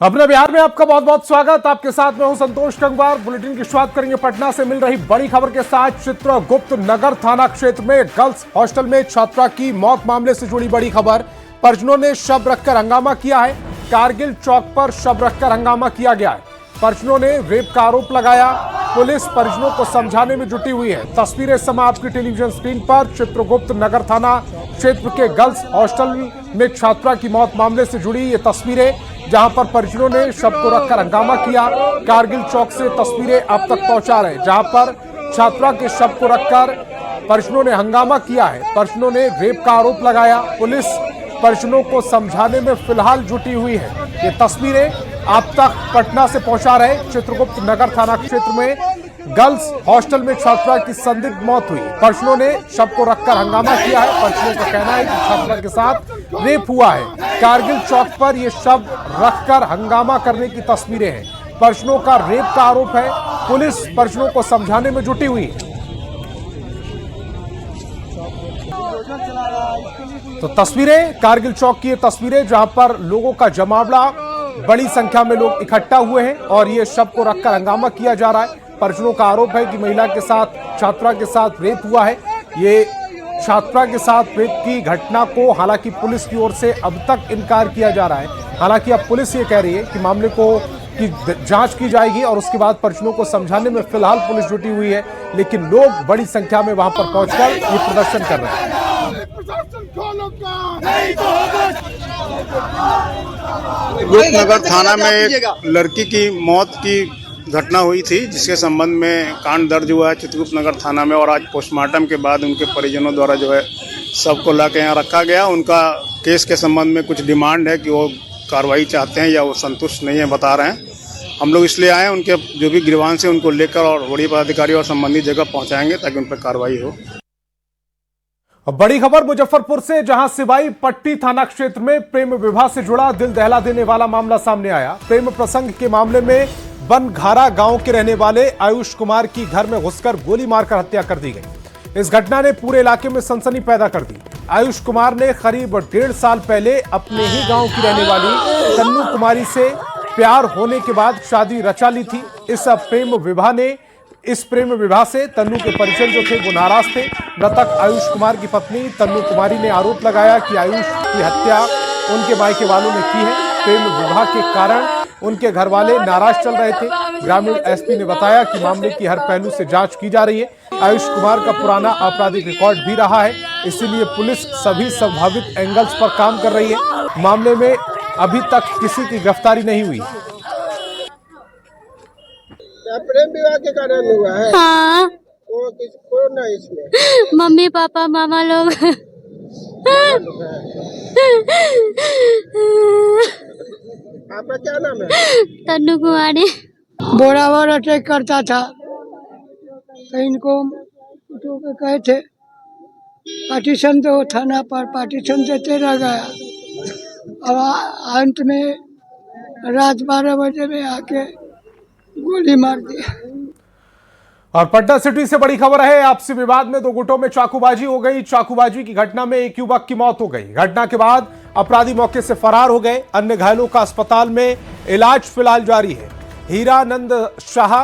अपने बिहार में आपका बहुत बहुत स्वागत। आपके साथ में हूं संतोष गंगवार। बुलेटिन की शुरुआत करेंगे पटना से मिल रही बड़ी खबर के साथ। चित्रगुप्त नगर थाना क्षेत्र में गर्ल्स हॉस्टल में छात्रा की मौत मामले से जुड़ी बड़ी खबर। परिजनों ने शव रखकर हंगामा किया है। कारगिल चौक पर शव रखकर हंगामा किया गया है। परिजनों ने रेप का आरोप लगाया। पुलिस परिजनों को समझाने में जुटी हुई है। तस्वीरें इस समय आपकी टेलीविजन स्क्रीन पर। चित्रगुप्त नगर थाना क्षेत्र के गर्ल्स हॉस्टल में छात्रा की मौत मामले से जुड़ी ये तस्वीरें, जहां पर परिजनों ने शव को रखकर हंगामा किया। कारगिल चौक से तस्वीरें आप तक पहुंचा रहे हैं, जहां पर छात्रा के शव को रखकर परिजनों ने हंगामा किया है। परिजनों ने रेप का आरोप लगाया। पुलिस परिजनों को समझाने में फिलहाल जुटी हुई है। ये तस्वीरें आप तक पटना से पहुंचा रहे। चित्रगुप्त नगर थाना क्षेत्र में गर्ल्स हॉस्टल में छात्रा की संदिग्ध मौत हुई। परिजनों ने शव को रखकर हंगामा किया है। परिजनों का कहना है कि छात्रा के साथ रेप हुआ है। कारगिल चौक पर यह शव रखकर हंगामा करने की तस्वीरें हैं। परिजनों का रेप का आरोप है। पुलिस परिजनों को समझाने में जुटी हुई है। तो तस्वीरें कारगिल चौक की, ये तस्वीरें जहां पर लोगों का जमावड़ा, बड़ी संख्या में लोग इकट्ठा हुए हैं और ये शव को रखकर हंगामा किया जा रहा है। परिजनों का आरोप है कि महिला के साथ, छात्रा के साथ रेप हुआ है। ये छात्रा के साथ रेप की घटना को हालांकि पुलिस की ओर से अब तक इनकार किया जा रहा है। हालांकि अब पुलिस ये कह रही है कि मामले को की जांच की जाएगी और उसके बाद परिजनों को समझाने में फिलहाल पुलिस जुटी हुई है। लेकिन लोग बड़ी संख्या में वहां पर पहुंचकर ये प्रदर्शन कर रहे हैं। नगर थाना में एक लड़की की मौत की घटना हुई थी, जिसके संबंध में कांड दर्ज हुआ है चित्रगुप्त नगर थाना में। और आज पोस्टमार्टम के बाद उनके परिजनों द्वारा जो है सबको लाके यहाँ रखा गया। उनका केस के संबंध में कुछ डिमांड है कि वो कार्रवाई चाहते हैं या वो संतुष्ट नहीं है, बता रहे हैं। हम लोग इसलिए आए, उनके जो भी गिरवांश है उनको लेकर और बड़ी पदाधिकारी और संबंधित जगह पहुँचाएंगे ताकि उन पर कार्रवाई हो। बड़ी खबर मुजफ्फरपुर से, जहां सिवाई पट्टी थाना क्षेत्र में प्रेम विवाह से जुड़ा दिल दहला देने वाला मामला सामने आया। प्रेम प्रसंग के मामले में बनघारा गांव के रहने वाले आयुष कुमार की घर में घुसकर गोली मारकर हत्या कर दी गई। इस घटना ने पूरे इलाके में सनसनी पैदा कर दी। आयुष कुमार ने करीब 1.5 साल पहले अपने ही गांव की रहने वाली तन्नू कुमारी से प्यार होने के बाद शादी रचा ली थी। इस प्रेम विवाह से तन्नू के परिजन जो थे वो नाराज थे। मृतक आयुष कुमार की पत्नी तन्नू कुमारी ने आरोप लगाया कि आयुष की हत्या उनके मायके वालों ने की है। प्रेम विवाह के कारण उनके घर वाले नाराज चल रहे थे। ग्रामीण एसपी ने बताया कि मामले की हर पहलू से जांच की जा रही है। आयुष कुमार का पुराना आपराधिक रिकॉर्ड भी रहा है, इसीलिए पुलिस सभी संभावित एंगल्स पर काम कर रही है। मामले में अभी तक किसी की गिरफ्तारी नहीं हुई। प्रेम विवाह के कारण हुआ है? हाँ। कौन है इसमें? मम्मी पापा मामा लोग। आपका क्या नाम है? तन्नू कुमारी। बोरावर अटैक करता था तो इनको कहे थे पार्टीशन दो, थाना पर पार्टीशन देते रह गया। अब अंत में रात 12 बजे में आके गोली मार दिया। और पटना सिटी से बड़ी खबर है। आपसी विवाद में 2 गुटों में चाकूबाजी हो गई। चाकूबाजी की घटना में एक युवक की मौत हो गई। घटना के बाद अपराधी मौके से फरार हो गए। अन्य घायलों का अस्पताल में इलाज फिलहाल जारी है। हीरानंद शाह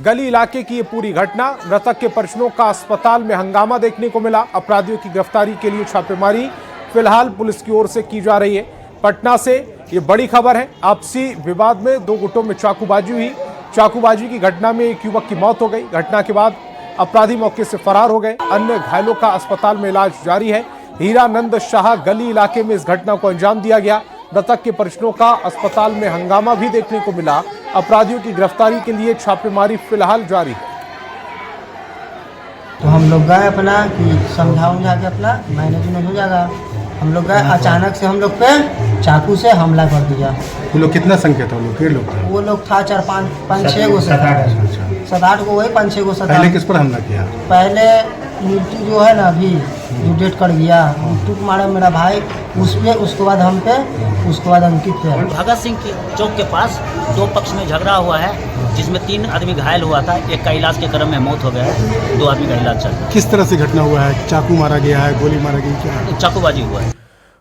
गली इलाके की ये पूरी घटना। मृतक के परिजनों का अस्पताल में हंगामा देखने को मिला। अपराधियों की गिरफ्तारी के लिए छापेमारी फिलहाल पुलिस की ओर से की जा रही है। पटना से ये बड़ी खबर है। आपसी विवाद में 2 गुटों में चाकूबाजी हुई। चाकूबाजी की घटना में एक युवक की मौत हो गई। घटना के बाद अपराधी मौके से फरार हो गए। अन्य घायलों का अस्पताल में इलाज जारी है। हीरानंद शाह गली इलाके में इस घटना को अंजाम दिया गया। मृतक के परिजनों का अस्पताल में हंगामा भी देखने को मिला। अपराधियों की गिरफ्तारी के लिए छापेमारी फिलहाल जारी है। तो हम लोग गए अपना कि समझाऊं जाके अपना मैनेजमेंट हो जाएगा। हम लोग गए, अचानक से हम लोग पे चाकू से हमला कर दिया। वो लोग कितना संख्या था? वो लोग था 4-5-6 गो, 7-8 गो, वही 5-6 गो। पहले किस पर हमला किया? पहले मृत्यु जो है ना अभी जो डेट कर गया, टूक मारा मेरा भाई उस पे, उसके बाद हम पे, उसके बाद अंकित पे। भगत सिंह के चौक के पास 2 पक्ष में झगड़ा हुआ है, जिसमें 3 आदमी घायल हुआ था। एक का इलाज के क्रम में मौत हो गया है, 2 आदमी का इलाज चल रहा है। किस तरह से घटना हुआ है? चाकू मारा गया है, गोली मारा गई, क्या चाकूबाजी हुआ है।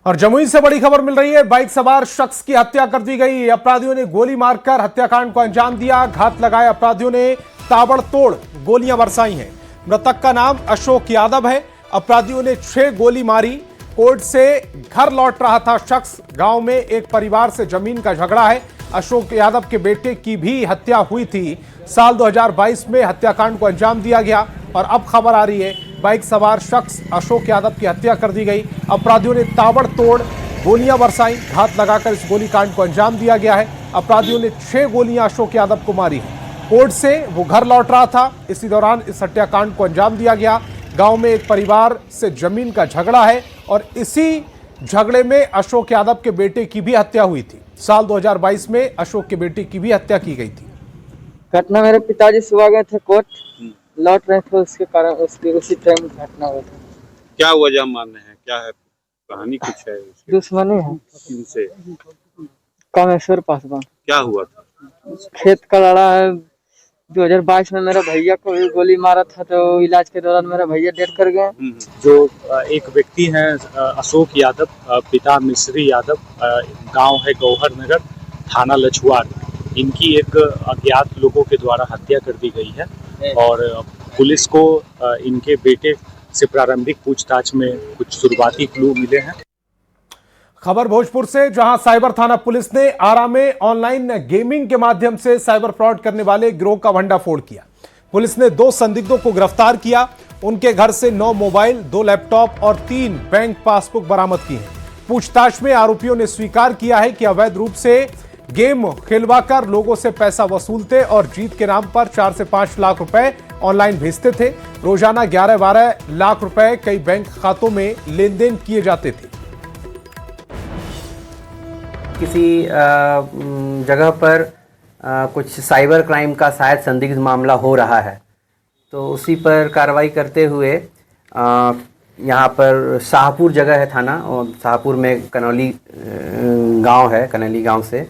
और जमुई से बड़ी खबर मिल रही है। बाइक सवार शख्स की हत्या कर दी गई। अपराधियों ने गोली मारकर हत्याकांड को अंजाम दिया। घात लगाए अपराधियों ने ताबड़तोड़ गोलियां बरसाई हैं। मृतक का नाम अशोक यादव है। अपराधियों ने 6 गोली मारी। कोर्ट से घर लौट रहा था शख्स। गांव में एक परिवार से जमीन का झगड़ा है। अशोक यादव के बेटे की भी हत्या हुई थी। साल 2022 में हत्याकांड को अंजाम दिया गया और अब खबर आ रही है बाइक सवार शख्स अशोक यादव की हत्या कर दी गई। अपराधियों ने ताबड़तोड़ गोलियां बरसाई। घात लगाकर इस गोलीकांड को अंजाम दिया गया है। अपराधियों ने 6 गोलियां अशोक यादव को मारी हैं। कोर्ट से वो घर लौट रहा था। इसी दौरान इस हत्याकांड को अंजाम दिया गया। गांव में एक परिवार से जमीन का झगड़ा है और इसी झगड़े में अशोक यादव के बेटे की भी हत्या हुई थी। साल 2022 में अशोक के बेटे की भी हत्या की गई थी। घटना मेरे पिताजी सुबह गए थे कोर्ट, लौट रहे थे, उसके कारण उसकी उसी टाइम घटना हुआ था। क्या वजह मानने हैं, क्या है कहानी, कुछ है उसकी? दुश्मनी है। किनसे? कामेश्वर पासवान। क्या हुआ था? खेत का लड़ा है। 2022 में मेरा भैया को भी गोली मारा था, तो इलाज के दौरान मेरा भैया डेथ कर गए। जो एक व्यक्ति हैं अशोक यादव, पिता मिश्री यादव, गांव है गौहर नगर, थाना लछुआर। इनकी एक अज्ञात लोगों के द्वारा हत्या कर दी गई है और पुलिस को इनके बेटे से प्रारंभिक पूछताछ में कुछ शुरुआती क्लू मिले हैं। खबर भोजपुर से, जहां साइबर थाना पुलिस ने आरा में ऑनलाइन गेमिंग के माध्यम से साइबर फ्रॉड करने वाले गिरोह का भंडाफोड़ किया। पुलिस ने 2 संदिग्धों को गिरफ्तार किया। उनके घर से 9 मोबाइल, 2 लैपटॉप और 3 बैंक पासबुक बरामद की हैं। पूछताछ में आरोपियों ने स्वीकार किया है कि अवैध रूप से गेम खेलवाकर लोगों से पैसा वसूलते और जीत के नाम पर 4 से 5 लाख रुपए ऑनलाइन भेजते थे। रोजाना 11-12 लाख रुपए कई बैंक खातों में लेन देन किए जाते थे। किसी जगह पर कुछ साइबर क्राइम का शायद संदिग्ध मामला हो रहा है, तो उसी पर कार्रवाई करते हुए यहाँ पर शाहपुर जगह है थाना, और शाहपुर में कनौली गांव है। कनौली गांव से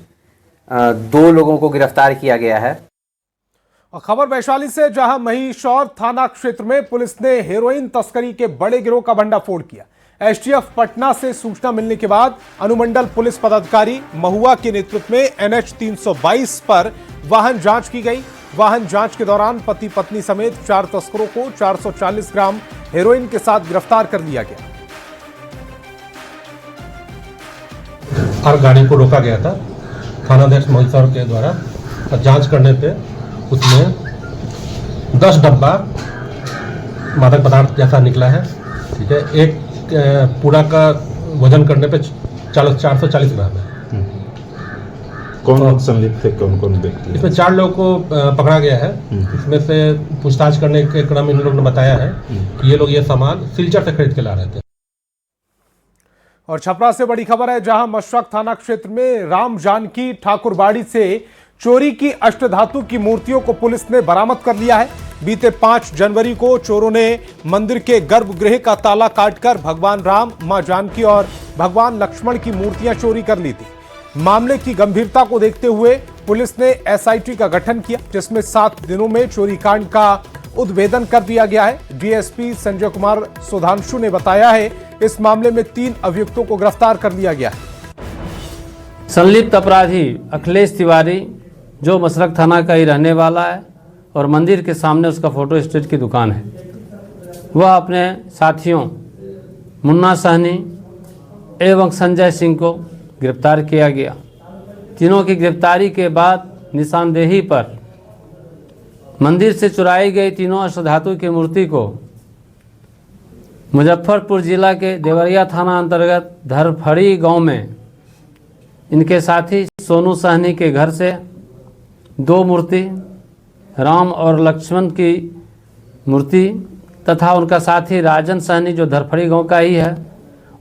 2 लोगों को गिरफ्तार किया गया है। और खबर वैशाली से, जहां महिषौर थाना क्षेत्र में पुलिस ने हेरोइन तस्करी के बड़े गिरोह का भंडाफोड़ किया। एसटीएफ पटना से सूचना मिलने के बाद अनुमंडल पुलिस पदाधिकारी महुआ के नेतृत्व में NH 322 पर वाहन जांच की गई। वाहन जांच के दौरान पति पत्नी समेत 4 तस्करों को 440 ग्राम हेरोइन के साथ गिरफ्तार कर लिया गया। हर गाड़ी को रोका गया था थानाध्यक्ष महिषौर के द्वारा, और जांच करने पे उसमें 10 डब्बा मादक पदार्थ जैसा निकला है। ठीक है, एक पूरा का वजन करने पे 440 ग्राम है। कौन लोग संलिप्त थे, कौन कौन व्यक्ति? इसमें 4 लोगों को पकड़ा गया है। इसमें से पूछताछ करने के क्रम इन लोगों ने बताया है कि ये लोग ये सामान सिलचर से खरीद के ला रहे थे। और छपरा से बड़ी खबर है, जहां मशरक थाना क्षेत्र में राम जानकी ठाकुरबाड़ी से चोरी की अष्टधातु की मूर्तियों को पुलिस ने बरामद कर लिया है। बीते 5 जनवरी को चोरों ने मंदिर के गर्भगृह का ताला काटकर भगवान राम, मां जानकी और भगवान लक्ष्मण की मूर्तियां चोरी कर ली थी। मामले की गंभीरता को देखते हुए पुलिस ने SIT का गठन किया, जिसमें 7 दिनों में चोरी कांड का उद्भेदन कर दिया गया है। DSP संजय कुमार सुधांशु ने बताया है, इस मामले में 3 अभियुक्तों को गिरफ्तार कर लिया गया है। संलिप्त अपराधी अखिलेश तिवारी, जो मशरक थाना का ही रहने वाला है और मंदिर के सामने उसका फोटो स्टेट की दुकान है, वह अपने साथियों मुन्ना सहनी एवं संजय सिंह को गिरफ्तार किया गया। तीनों की गिरफ्तारी के बाद निशानदेही पर मंदिर से चुराई गई 3 अष्टधातु की मूर्ति को मुजफ्फरपुर जिला के देवरिया थाना अंतर्गत धरफड़ी गांव में इनके साथी सोनू सहनी के घर से 2 मूर्ति, राम और लक्ष्मण की मूर्ति तथा उनका साथी राजन सहनी जो धरफड़ी गांव का ही है,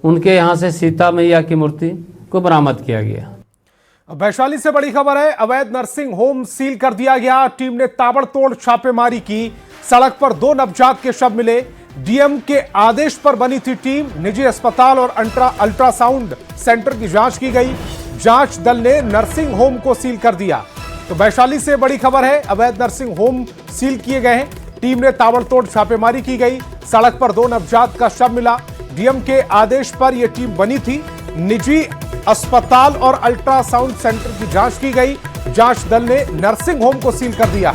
उनके यहाँ से सीता मैया की मूर्ति को बरामद किया गया। वैशाली से बड़ी खबर है, अवैध नर्सिंग होम सील कर दिया गया। टीम ने ताबड़तोड़ छापेमारी की। सड़क पर 2 नवजात के शव मिले। डीएम के आदेश पर बनी थी टीम। निजी अस्पताल और अल्ट्रासाउंड सेंटर की जांच की गई। जांच दल ने नर्सिंग होम को सील कर दिया। तो वैशाली से बड़ी खबर है, अवैध नर्सिंग होम सील किए गए हैं। टीम ने ताबड़तोड़ छापेमारी की गई। सड़क पर 2 नवजात का शव मिला। डीएम के आदेश पर यह टीम बनी थी। निजी अस्पताल और अल्ट्रासाउंड सेंटर की जांच की गई। जांच दल ने नर्सिंग होम को सील कर दिया।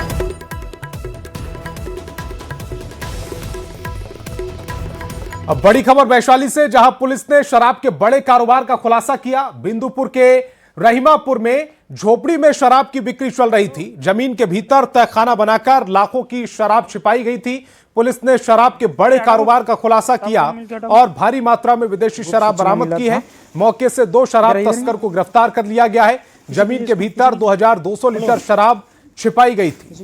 अब बड़ी खबर वैशाली से, जहां पुलिस ने शराब के बड़े कारोबार का खुलासा किया। बिंदुपुर के रहीमापुर में झोपड़ी में शराब की बिक्री चल रही थी। जमीन के भीतर तहखाना बनाकर लाखों की शराब छिपाई गई थी। पुलिस ने शराब के बड़े कारोबार का खुलासा किया और भारी मात्रा में विदेशी शराब बरामद की है। मौके से 2 शराब तस्कर को गिरफ्तार कर लिया गया है। जमीन के भीतर 2200 लीटर शराब छिपाई गई थी।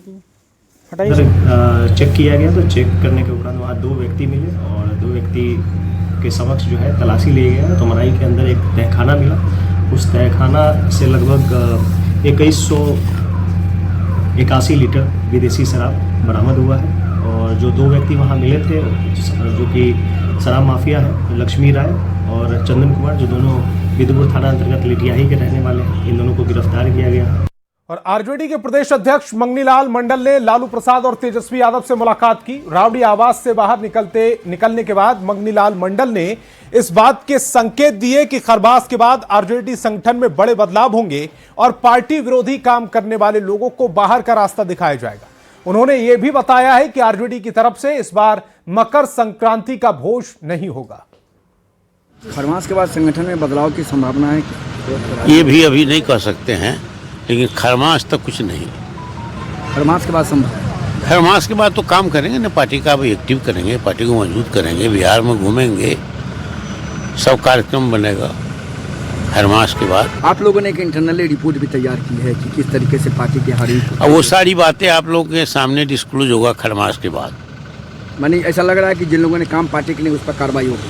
चेक किया गया तो चेक करने के उपरांत वहाँ 2 व्यक्ति मिले और 2 व्यक्ति के समक्ष जो है तलाशी लिए गया तो मनाई के अंदर एक तहखाना मिला। उस तहखाना से लगभग 2181 लीटर विदेशी शराब बरामद हुआ है और जो 2 व्यक्ति वहाँ मिले थे जो कि शराब माफिया है, लक्ष्मी राय और चंदन कुमार, जो दोनों बिंदुपुर थाना अंतर्गत लिटियाही के रहने वाले हैं, इन दोनों को गिरफ्तार किया गया। और आरजेडी के प्रदेश अध्यक्ष मंगनीलाल मंडल ने लालू प्रसाद और तेजस्वी यादव से मुलाकात की। रावड़ी आवास से बाहर निकलने के बाद मंगनीलाल मंडल ने इस बात के संकेत दिए कि खरबास के बाद आरजेडी संगठन में बड़े बदलाव होंगे और पार्टी विरोधी काम करने वाले लोगों को बाहर का रास्ता दिखाया जाएगा। उन्होंने यह भी बताया है कि आरजेडी की तरफ से इस बार मकर संक्रांति का भोज नहीं होगा। खरमास के बाद संगठन में बदलाव की संभावना है? ये भी अभी नहीं कह सकते हैं, लेकिन खरमास तक कुछ नहीं। खरमास के बाद संभव? खरमास के बाद तो काम करेंगे ना, पार्टी का भी एक्टिव करेंगे, पार्टी को मजबूत करेंगे, बिहार में घूमेंगे, सब कार्यक्रम बनेगा खरमास के बाद। आप लोगों ने एक इंटरनली रिपोर्ट भी तैयार की है कि किस तरीके से पार्टी की हारी। अब वो सारी बातें आप लोगों के सामने डिस्क्लोज होगा खरमास के बाद। मानी ऐसा लग रहा है कि जिन लोगों ने काम पार्टी के लिए उस पर कार्रवाई होगी।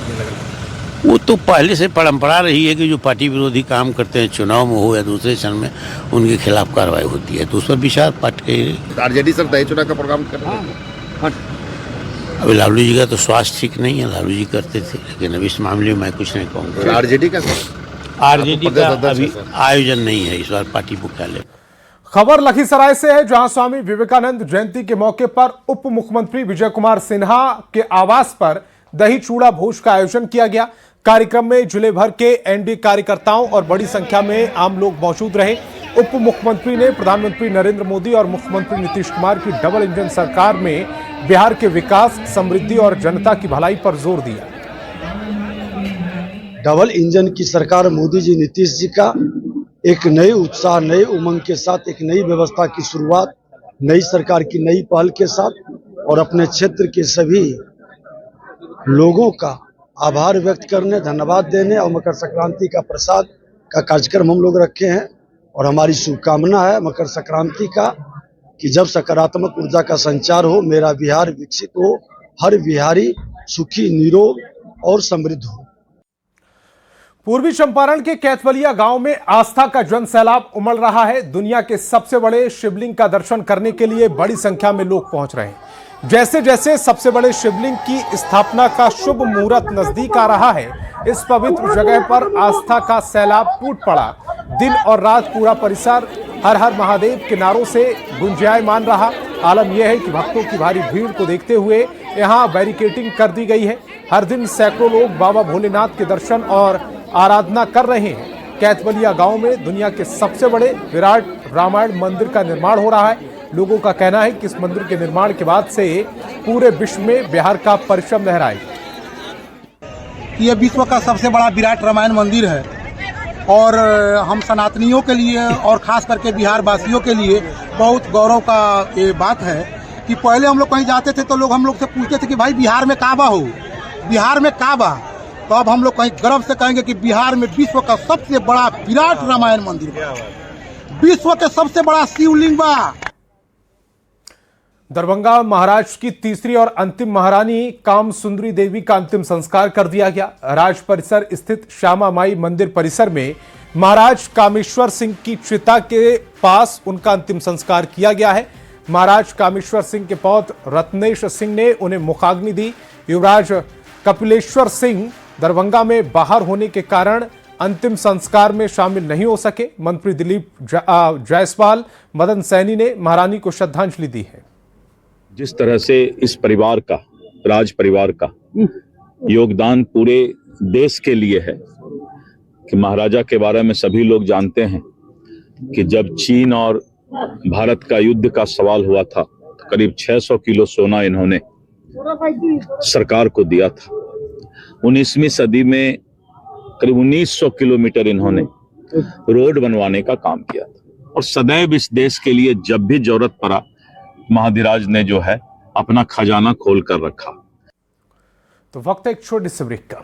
वो तो पहले से परंपरा रही है कि जो पार्टी विरोधी काम करते हैं, चुनाव में हो या दूसरे क्षण में, उनके खिलाफ कार्रवाई होती है। तो उस पर विचार पार्टी आरजेडी सब दही चुनाव का प्रोग्राम कर रहे हैं। अभी लालू जी का तो स्वास्थ्य ठीक नहीं है, लालू जी करते थे, लेकिन अब इस मामले में मैं कुछ नहीं कहूँगा। आरजेडी का अभी आयोजन नहीं है इस बार पार्टी मुख्यालय। खबर लखीसराय से है, जहां स्वामी विवेकानंद जयंती के मौके पर उप मुख्यमंत्री विजय कुमार सिन्हा के आवास पर दही चूड़ा भोज का आयोजन किया गया। कार्यक्रम में जिले भर के एनडीए कार्यकर्ताओं और बड़ी संख्या में आम लोग मौजूद रहे। उप मुख्यमंत्री ने प्रधानमंत्री नरेंद्र मोदी और मुख्यमंत्री नीतीश कुमार की डबल इंजन सरकार में बिहार के विकास, समृद्धि और जनता की भलाई पर जोर दिया। डबल इंजन की सरकार मोदी जी, नीतीश जी का एक नए उत्साह, नए उमंग के साथ एक नई व्यवस्था की शुरुआत, नई सरकार की नई पहल के साथ और अपने क्षेत्र के सभी लोगों का आभार व्यक्त करने, धन्यवाद देने और मकर संक्रांति का प्रसाद का कार्यक्रम हम लोग रखे हैं। और हमारी शुभकामना है मकर संक्रांति का कि जब सकारात्मक ऊर्जा का संचार हो, मेरा बिहार विकसित हो, हर बिहारी सुखी, निरोग और समृद्ध हो। पूर्वी चंपारण के कैथवलिया गांव में आस्था का जन सैलाब उमड़ रहा है। दुनिया के सबसे बड़े शिवलिंग का दर्शन करने के लिए बड़ी संख्या में लोग पहुंच रहे हैं। जैसे जैसे सबसे बड़े शिवलिंग की स्थापना का शुभ मुहूर्त नजदीक आ रहा है, इस पवित्र जगह पर आस्था का सैलाब टूट पड़ा। दिन और रात पूरा परिसर हर हर महादेव के नारों से गुंजायमान रहा। आलम यह है कि भक्तों की भारी भीड़ को देखते हुए यहां बैरिकेडिंग कर दी गई है। हर दिन सैकड़ों लोग बाबा भोलेनाथ के दर्शन और आराधना कर रहे हैं। कैथवलिया गांव में दुनिया के सबसे बड़े विराट रामायण मंदिर का निर्माण हो रहा है। लोगों का कहना है कि इस मंदिर के निर्माण के बाद से पूरे विश्व में बिहार का परचम लहराएगा। ये विश्व का सबसे बड़ा विराट रामायण मंदिर है और हम सनातनियों के लिए और खास करके बिहार वासियों के लिए बहुत गौरव का ये बात है कि पहले हम लोग कहीं जाते थे तो लोग हम लोग से पूछते थे कि भाई बिहार में काबा हो, बिहार में काबा। तो अब हम लोग कहीं गर्व से कहेंगे कि बिहार में विश्व का सबसे बड़ा विराट रामायण मंदिर, विश्व के सबसे बड़ा शिवलिंग बा। दरभंगा महाराष्ट्र की तीसरी और अंतिम महारानी काम सुंदरी देवी का अंतिम संस्कार कर दिया गया। राज परिसर स्थित श्यामा माई मंदिर परिसर में महाराज कामेश्वर सिंह की चिता के पास उनका अंतिम संस्कार किया गया है। महाराज कामेश्वर सिंह के पौत्र रत्नेश सिंह ने उन्हें मुखाग्नि दी। युवराज कपिलेश्वर सिंह दरभंगा में बाहर होने के कारण अंतिम संस्कार में शामिल नहीं हो सके। मंत्री दिलीप जायसवाल, मदन सैनी ने महारानी को श्रद्धांजलि दी है। जिस तरह से इस परिवार का, राज परिवार का योगदान पूरे देश के लिए है, कि महाराजा के बारे में सभी लोग जानते हैं कि जब चीन और भारत का युद्ध का सवाल हुआ था तो करीब 600 किलो सोना इन्होंने सरकार को दिया था। 19वीं सदी में करीब 1900 किलोमीटर इन्होंने रोड बनवाने का काम किया था और सदैव इस देश के लिए जब भी जरूरत पड़ा महाधिराज ने जो है अपना खजाना खोल कर रखा। तो वक्त एक छोटी सी ब्रेक का।